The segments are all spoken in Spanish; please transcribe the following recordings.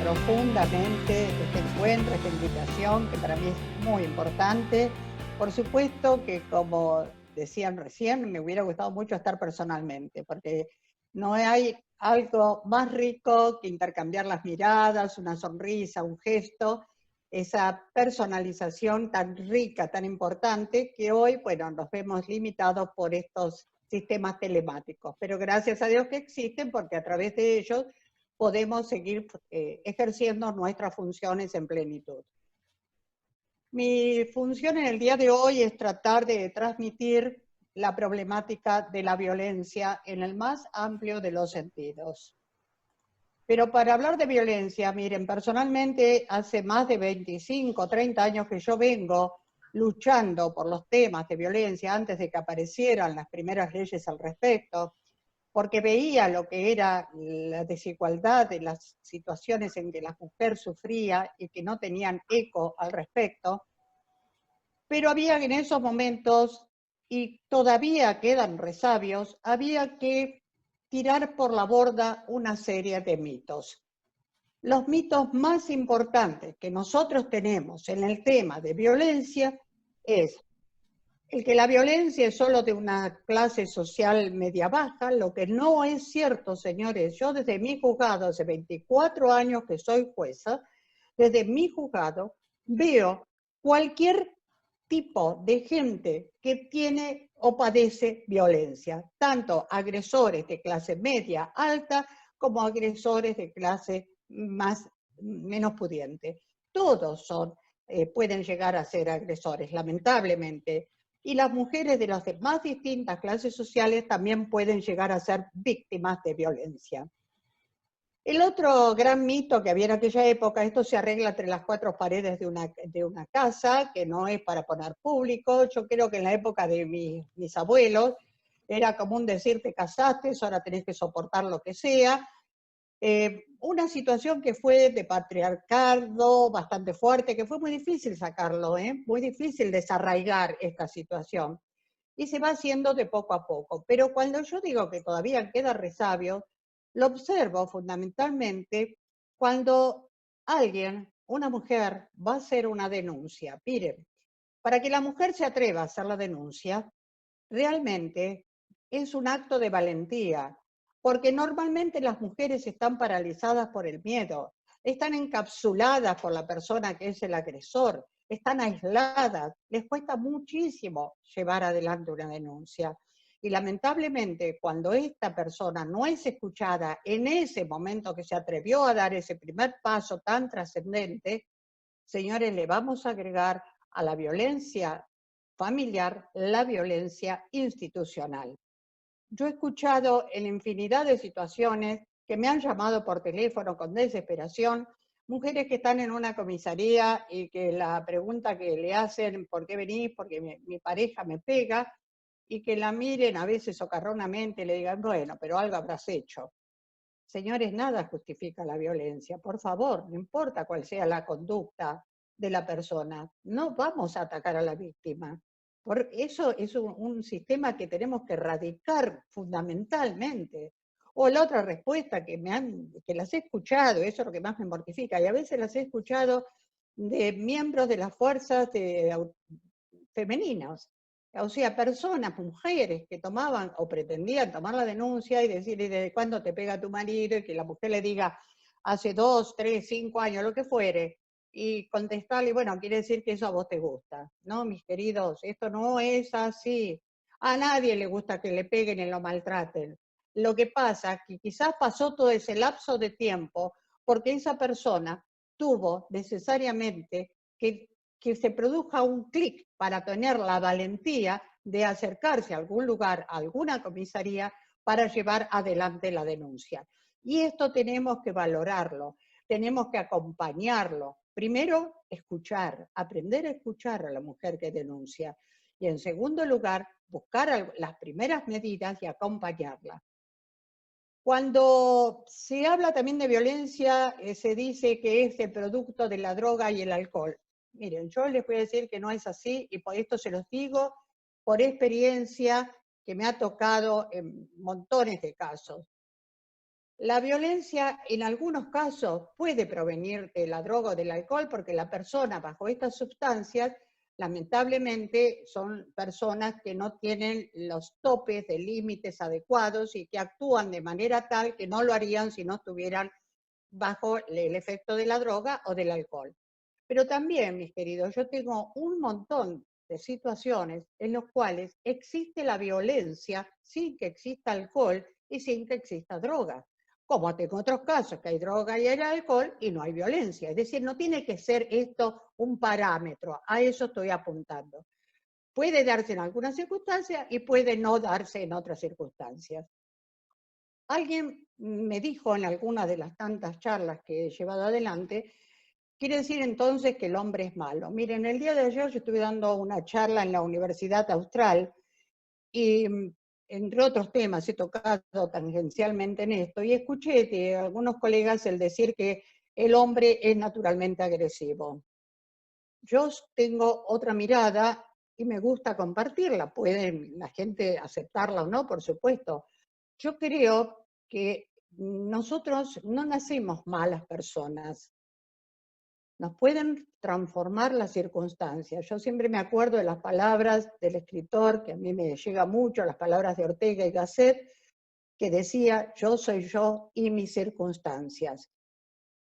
profundamente este encuentro, esta invitación, que para mí es muy importante. Por supuesto que, como decían recién, me hubiera gustado mucho estar personalmente, porque no hay algo más rico que intercambiar las miradas, una sonrisa, un gesto, esa personalización tan rica, tan importante, que hoy, bueno, nos vemos limitados por estos sistemas telemáticos. Pero gracias a Dios que existen, porque a través de ellos podemos seguir ejerciendo nuestras funciones en plenitud. Mi función en el día de hoy es tratar de transmitir la problemática de la violencia en el más amplio de los sentidos. Pero para hablar de violencia, miren, personalmente hace más de 25, 30 años que yo vengo luchando por los temas de violencia antes de que aparecieran las primeras leyes al respecto, porque veía lo que era la desigualdad de las situaciones en que la mujer sufría y que no tenían eco al respecto. Pero había en esos momentos, y todavía quedan resabios, había que tirar por la borda una serie de mitos. Los mitos más importantes que nosotros tenemos en el tema de violencia es el que la violencia es solo de una clase social media baja, lo que no es cierto, señores. Yo desde mi juzgado, hace 24 años que soy jueza, desde mi juzgado veo cualquier tipo de gente que tiene o padece violencia, tanto agresores de clase media alta como agresores de clase menos pudiente. Todos pueden llegar a ser agresores, lamentablemente. Y las mujeres de las más distintas clases sociales también pueden llegar a ser víctimas de violencia. El otro gran mito que había en aquella época, esto se arregla entre las cuatro paredes de una casa, que no es para poner público. Yo creo que en la época de mis abuelos era común decir: te casaste, ahora tenés que soportar lo que sea. Una situación que fue de patriarcado bastante fuerte, que fue muy difícil sacarlo, muy difícil desarraigar esta situación. Y se va haciendo de poco a poco. Pero cuando yo digo que todavía queda resabio, lo observo fundamentalmente cuando alguien, una mujer, va a hacer una denuncia. Miren, para que la mujer se atreva a hacer la denuncia, realmente es un acto de valentía, porque normalmente las mujeres están paralizadas por el miedo, están encapsuladas por la persona que es el agresor, están aisladas, les cuesta muchísimo llevar adelante una denuncia. Y lamentablemente, cuando esta persona no es escuchada en ese momento que se atrevió a dar ese primer paso tan trascendente, señores, le vamos a agregar a la violencia familiar la violencia institucional. Yo he escuchado en infinidad de situaciones que me han llamado por teléfono con desesperación, mujeres que están en una comisaría y que la pregunta que le hacen: ¿por qué venís? Porque mi pareja me pega, y que la miren a veces socarronamente y le digan: bueno, pero algo habrás hecho. Señores, nada justifica la violencia, por favor, no importa cuál sea la conducta de la persona, no vamos a atacar a la víctima. Por eso es un sistema que tenemos que erradicar fundamentalmente. O la otra respuesta que las he escuchado, eso es lo que más me mortifica, y a veces las he escuchado de miembros de las fuerzas femeninas, o sea, personas, mujeres que tomaban o pretendían tomar la denuncia y decirle: ¿desde cuándo te pega tu marido? Y que la mujer le diga: hace 2, 3, 5 años, lo que fuere, y contestarle: bueno, quiere decir que eso a vos te gusta. No, mis queridos, esto no es así. A nadie le gusta que le peguen y lo maltraten. Lo que pasa es que quizás pasó todo ese lapso de tiempo porque esa persona tuvo necesariamente que se produzca un clic para tener la valentía de acercarse a algún lugar, a alguna comisaría, para llevar adelante la denuncia. Y esto tenemos que valorarlo, tenemos que acompañarlo. Primero, escuchar, aprender a escuchar a la mujer que denuncia. Y en segundo lugar, buscar las primeras medidas y acompañarla. Cuando se habla también de violencia, se dice que es el producto de la droga y el alcohol. Miren, yo les voy a decir que no es así, y por esto se los digo por experiencia que me ha tocado en montones de casos. La violencia en algunos casos puede provenir de la droga o del alcohol porque la persona bajo estas sustancias lamentablemente son personas que no tienen los topes de límites adecuados y que actúan de manera tal que no lo harían si no estuvieran bajo el efecto de la droga o del alcohol. Pero también, mis queridos, yo tengo un montón de situaciones en las cuales existe la violencia sin que exista alcohol y sin que exista droga. Como tengo otros casos que hay droga y hay alcohol y no hay violencia. Es decir, no tiene que ser esto un parámetro, a eso estoy apuntando. Puede darse en algunas circunstancias y puede no darse en otras circunstancias. Alguien me dijo en alguna de las tantas charlas que he llevado adelante, quiere decir entonces que el hombre es malo. Miren, el día de ayer yo estuve dando una charla en la Universidad Austral y entre otros temas he tocado tangencialmente en esto y escuché de algunos colegas el decir que el hombre es naturalmente agresivo. Yo tengo otra mirada y me gusta compartirla. Puede la gente aceptarla o no, por supuesto. Yo creo que nosotros no nacemos malas personas. Nos pueden transformar las circunstancias. Yo siempre me acuerdo de las palabras del escritor, que a mí me llega mucho, las palabras de Ortega y Gasset, que decía, yo soy yo y mis circunstancias.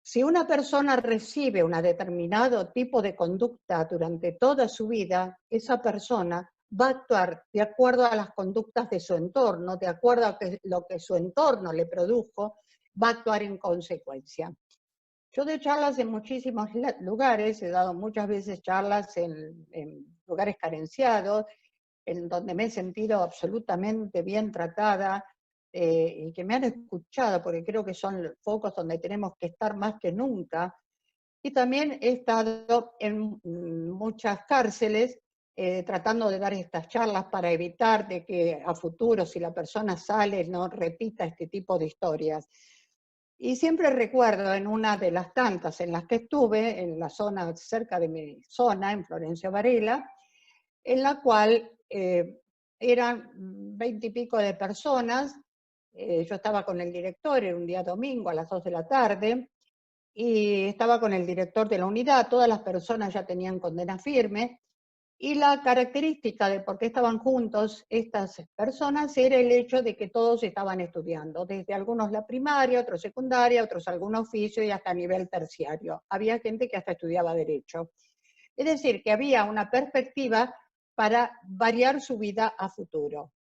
Si una persona recibe un determinado tipo de conducta durante toda su vida, esa persona va a actuar de acuerdo a las conductas de su entorno, de acuerdo a lo que su entorno le produjo, va a actuar en consecuencia. Yo doy charlas en muchísimos lugares, he dado muchas veces charlas en lugares carenciados, en donde me he sentido absolutamente bien tratada y que me han escuchado, porque creo que son focos donde tenemos que estar más que nunca. Y también he estado en muchas cárceles tratando de dar estas charlas para evitar de que a futuro, si la persona sale, no repita este tipo de historias. Y siempre recuerdo en una de las tantas en las que estuve, en la zona, cerca de mi zona, en Florencio Varela, en la cual eran 20 y pico de personas, yo estaba con el director, era un día domingo a las 2 de la tarde, y estaba con el director de la unidad, todas las personas ya tenían condena firme, y la característica de por qué estaban juntos estas personas era el hecho de que todos estaban estudiando, desde algunos la primaria, otros secundaria, otros algún oficio y hasta nivel terciario. Había gente que hasta estudiaba derecho. Es decir, que había una perspectiva para variar su vida a futuro.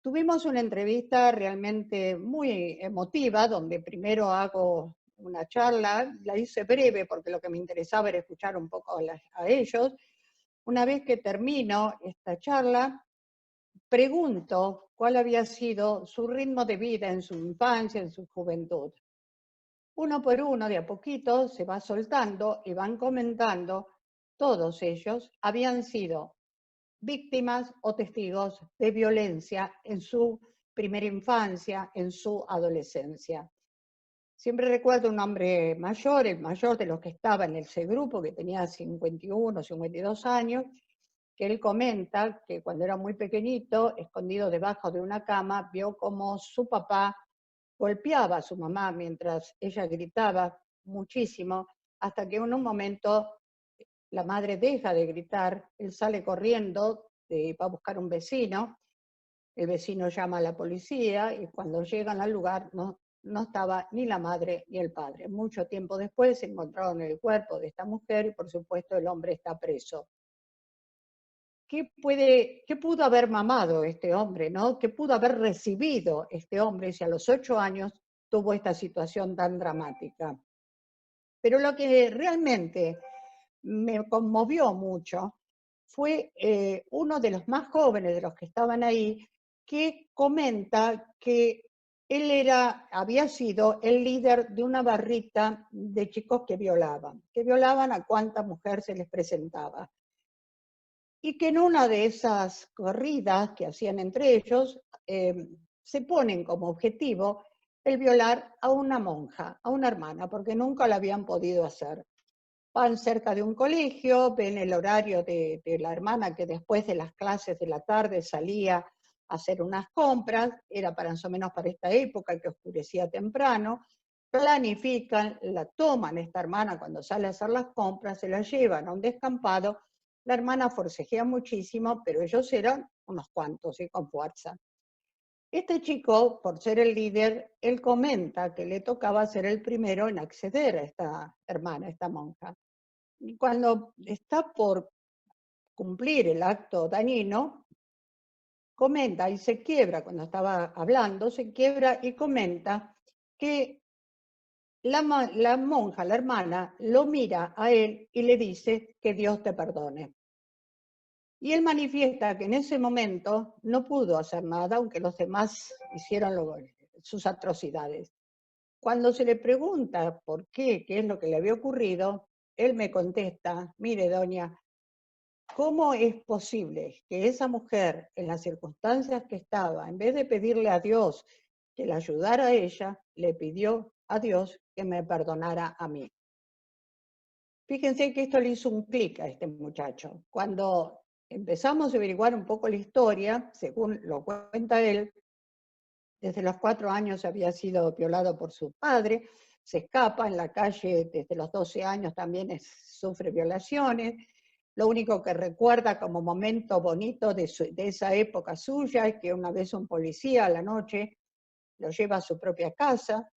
Tuvimos una entrevista realmente muy emotiva, donde primero hago una charla, la hice breve porque lo que me interesaba era escuchar un poco a ellos. Una vez que termino esta charla, pregunto cuál había sido su ritmo de vida en su infancia, en su juventud. Uno por uno, de a poquito, se va soltando y van comentando, todos ellos habían sido víctimas o testigos de violencia en su primera infancia, en su adolescencia. Siempre recuerdo un hombre mayor, el mayor de los que estaba en ese grupo, que tenía 51, 52 años, que él comenta que cuando era muy pequeñito, escondido debajo de una cama, vio cómo su papá golpeaba a su mamá mientras ella gritaba muchísimo, hasta que en un momento la madre deja de gritar, él sale corriendo, va a buscar un vecino, el vecino llama a la policía y cuando llegan al lugar no estaba ni la madre ni el padre. Mucho tiempo después se encontraron el cuerpo de esta mujer y por supuesto el hombre está preso. ¿Qué pudo haber mamado este hombre, ¿no? ¿Qué pudo haber recibido este hombre si a los 8 años tuvo esta situación tan dramática? Pero lo que realmente me conmovió mucho fue uno de los más jóvenes de los que estaban ahí, que comenta que él había sido el líder de una barrita de chicos que violaban a cuanta mujer se les presentaba. Y que en una de esas corridas que hacían entre ellos, se ponen como objetivo el violar a una monja, a una hermana, porque nunca lo habían podido hacer. Van cerca de un colegio, ven el horario de la hermana que después de las clases de la tarde salía hacer unas compras, era para más o menos para esta época que oscurecía temprano, planifican, la toman esta hermana cuando sale a hacer las compras, se la llevan a un descampado, la hermana forcejea muchísimo, pero ellos eran unos cuantos y con fuerza. Este chico, por ser el líder, él comenta que le tocaba ser el primero en acceder a esta hermana, a esta monja. Y cuando está por cumplir el acto dañino, comenta y se quiebra, cuando estaba hablando, se quiebra y comenta que la monja, la hermana, lo mira a él y le dice que Dios te perdone. Y él manifiesta que en ese momento no pudo hacer nada, aunque los demás hicieron sus atrocidades. Cuando se le pregunta por qué es lo que le había ocurrido, él me contesta, mire doña, ¿cómo es posible que esa mujer, en las circunstancias que estaba, en vez de pedirle a Dios que la ayudara a ella, le pidió a Dios que me perdonara a mí? Fíjense que esto le hizo un clic a este muchacho. Cuando empezamos a averiguar un poco la historia, según lo cuenta él, desde los 4 años había sido violado por su padre, se escapa en la calle desde los 12 años, también sufre violaciones. Lo único que recuerda como momento bonito de esa época suya es que una vez un policía a la noche lo lleva a su propia casa,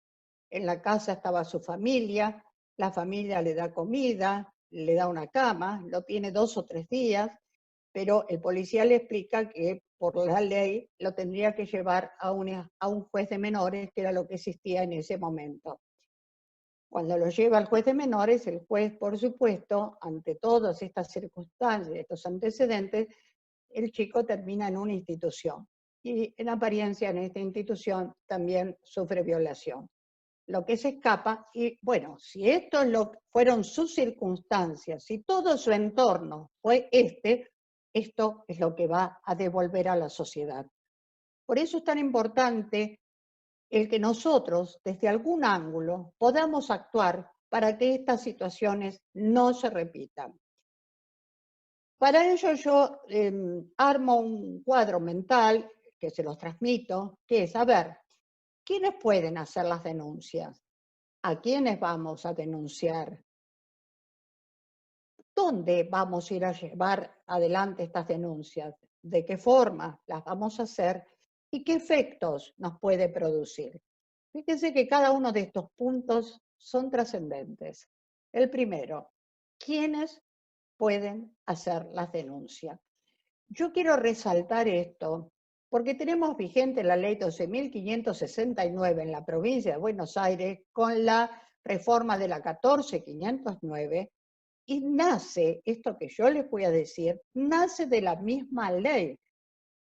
en la casa estaba su familia, la familia le da comida, le da una cama, lo tiene 2 o 3 días, pero el policía le explica que por la ley lo tendría que llevar a un juez de menores, que era lo que existía en ese momento. Cuando lo lleva al juez de menores, el juez, por supuesto, ante todas estas circunstancias, estos antecedentes, el chico termina en una institución. Y en apariencia en esta institución también sufre violación. Lo que se escapa, y bueno, si esto fueron sus circunstancias, si todo su entorno fue esto es lo que va a devolver a la sociedad. Por eso es tan importante el que nosotros, desde algún ángulo, podamos actuar para que estas situaciones no se repitan. Para ello yo armo un cuadro mental que se los transmito, que es, a ver, ¿quiénes pueden hacer las denuncias? ¿A quiénes vamos a denunciar? ¿Dónde vamos a ir a llevar adelante estas denuncias? ¿De qué forma las vamos a hacer? ¿Y qué efectos nos puede producir? Fíjense que cada uno de estos puntos son trascendentes. El primero, ¿quiénes pueden hacer las denuncias? Yo quiero resaltar esto porque tenemos vigente la ley 12.569 en la provincia de Buenos Aires con la reforma de la 14.509 y nace, esto que yo les voy a decir, nace de la misma ley.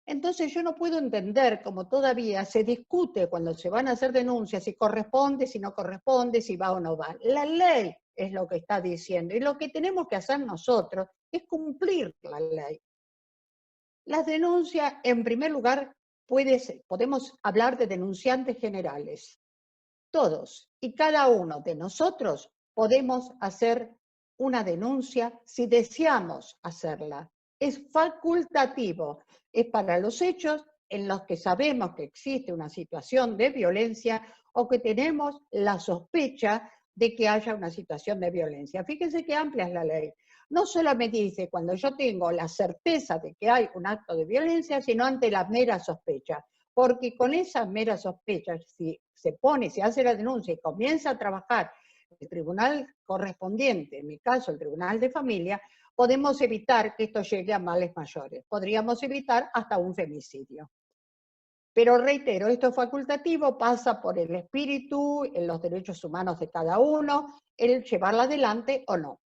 Entonces yo no puedo entender cómo todavía se discute cuando se van a hacer denuncias si corresponde, si no corresponde, si va o no va. La ley es lo que está diciendo y lo que tenemos que hacer nosotros es cumplir la ley. Las denuncias, en primer lugar, podemos hablar de denunciantes generales. Todos y cada uno de nosotros podemos hacer una denuncia si deseamos hacerla. Es facultativo, es para los hechos en los que sabemos que existe una situación de violencia o que tenemos la sospecha de que haya una situación de violencia. Fíjense qué amplia es la ley. No solamente dice cuando yo tengo la certeza de que hay un acto de violencia, sino ante la mera sospecha. Porque con esa mera sospecha, si se hace la denuncia y comienza a trabajar el tribunal correspondiente, en mi caso el tribunal de familia, podemos evitar que esto llegue a males mayores. Podríamos evitar hasta un femicidio. Pero reitero, esto es facultativo, pasa por el espíritu, en los derechos humanos de cada uno, el llevarla adelante o no.